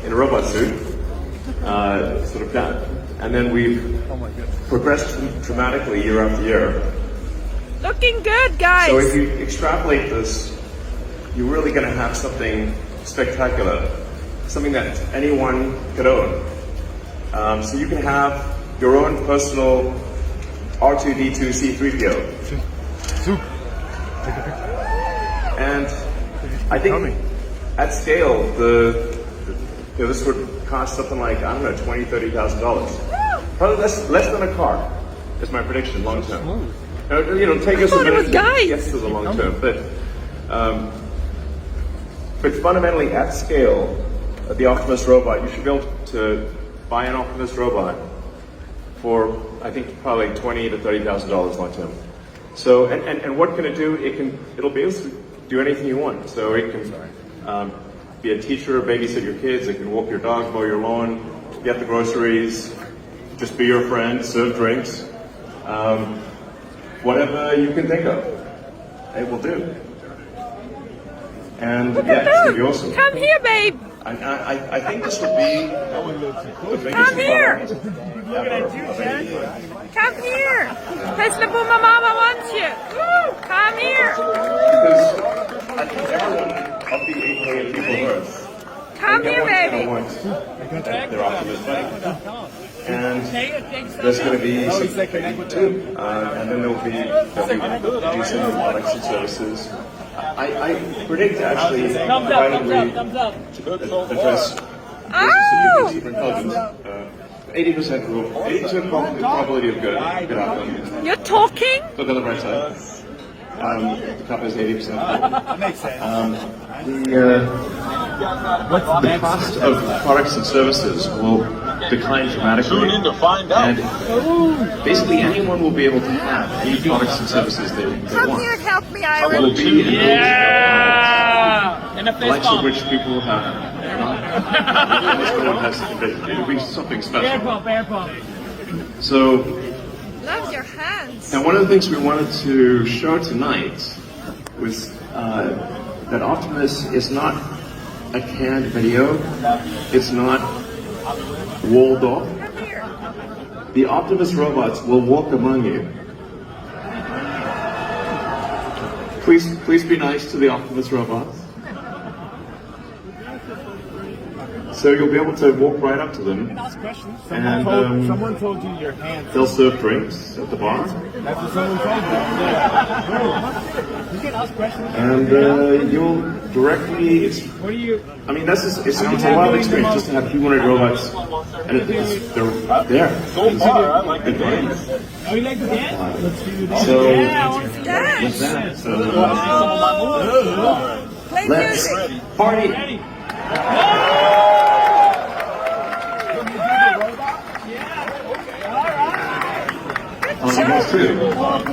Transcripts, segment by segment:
in a robot suit, sort of down. And then we've progressed dramatically year after year. Looking good, guys. So if you extrapolate this, you're really going to have something spectacular, something that anyone could own. So you can have your own personal R2-D2 C3PO. And I think at scale, this would cost something like, I don't know, $20,000, $30,000. Probably less than a car, is my prediction, long term. Take us a minute to get to the long term. But fundamentally, at scale, the Optimus robot, you should be able to buy an Optimus robot for, I think, probably $20,000 to $30,000 long term. So, and what can it do? It'll be able to do anything you want. So it can be a teacher, babysit your kids. It can walk your dog, mow your lawn, get the groceries, just be your friend, serve drinks, whatever you can think of, it will do. And yeah, it's gonna be awesome. Come here, babe. I think this would be the biggest Come here. ever. Come here. Tesla Boomer Mama wants you. Come here. Because I think everyone of the 8 million people on Earth, Come here, baby. want their Optimus bike. And there's going to be some too, and then they'll be producing products and services. I predict actually provided we address super intelligence, 80% rule, 80% probability of good outcome. You're talking? Look on the right side. The cup is 80%. That makes sense. The cost of products and services will decline dramatically. Tune in to find out. And basically anyone will be able to have any products and services they want. Come here, help me, It will Iron. be in And a the fist likes of bump. which people have not. No one has envisioned. It'll be something special. Bear pump. So Love your hands. now, one of the things we wanted to show tonight was that Optimus is not a canned video. It's not walled off. Come here. The Optimus robots will walk among you. Please be nice to the Optimus robots. So you'll be able to walk right up to them. And Someone told you your hands. they'll serve drinks at the bar. That's what someone told you. Yeah. You can ask questions. And you'll directly. What do you? I mean, it's a wild experience just to have humanoid robots, and they're there. So far, I like the game. Oh, you like the dance? Let's do this. So Dance. with that, Play let's music. party. That's true.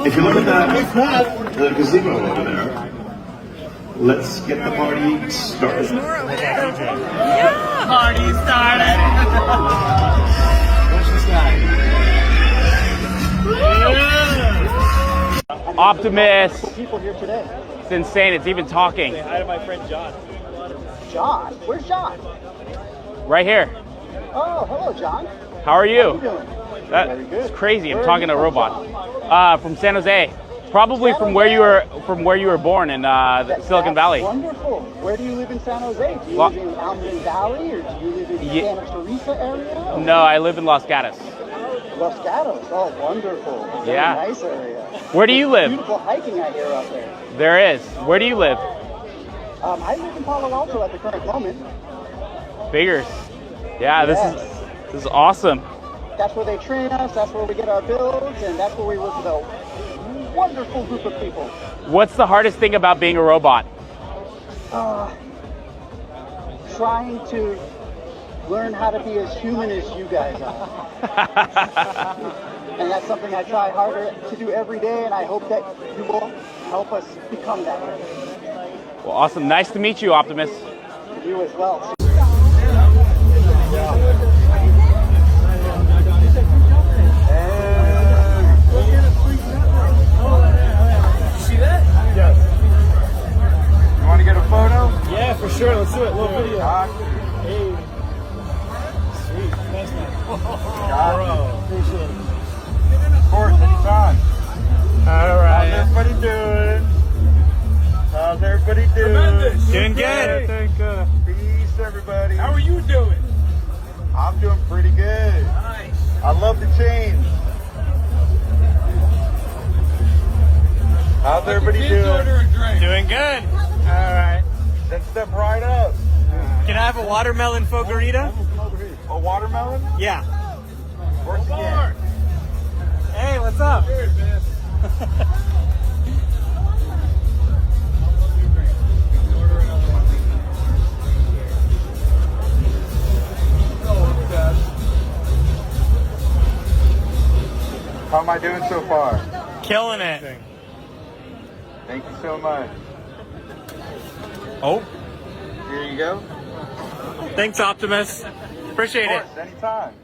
If you look at that, the gazebo over there, let's get the party started. More over there. Party started. Optimus. People here today. It's insane. It's even talking. Hi to my friend John. John? Where's John? Right here. Oh, hello, John. How are you? How you doing? Very good. That's crazy. I'm Where are talking you to a from, robot. From San Jose. Probably from where you were born in Silicon That's Valley. Wonderful. Where do you live in San Jose? Do you live in Almond Valley, or do you live in the Ye- Santa Teresa area? No, I live in Los Gatos. Los Gatos. Oh, wonderful. Very Yeah. nice area. Where do you live? Beautiful hiking I hear up there. There is. Where do you live? I live in Palo Alto at the current moment. Figures. Yeah, this is awesome. That's where they train us. That's where we get our builds, and that's where we work with a wonderful group of people. What's the hardest thing about being a robot? Trying to learn how to be as human as you guys are. And that's something I try harder to do every day, and I hope that you will help us become that way. Well, awesome. Nice to meet you, Optimus. You as well. Yeah, for sure. Let's do it. Little video. Hey. buddy. How are you doing? I'm doing pretty good. Nice. I love the change. How's everybody Kids doing? order a drink. Doing good. All right. Then step right up. Can I have a watermelon fogarita? A watermelon? Yeah. Works again. Hey, what's up? Cheers, man. Order another one. How am I doing so far? Killing it. Thank you so much. Oh, Here you go. thanks, Optimus. Appreciate it. Of course, anytime.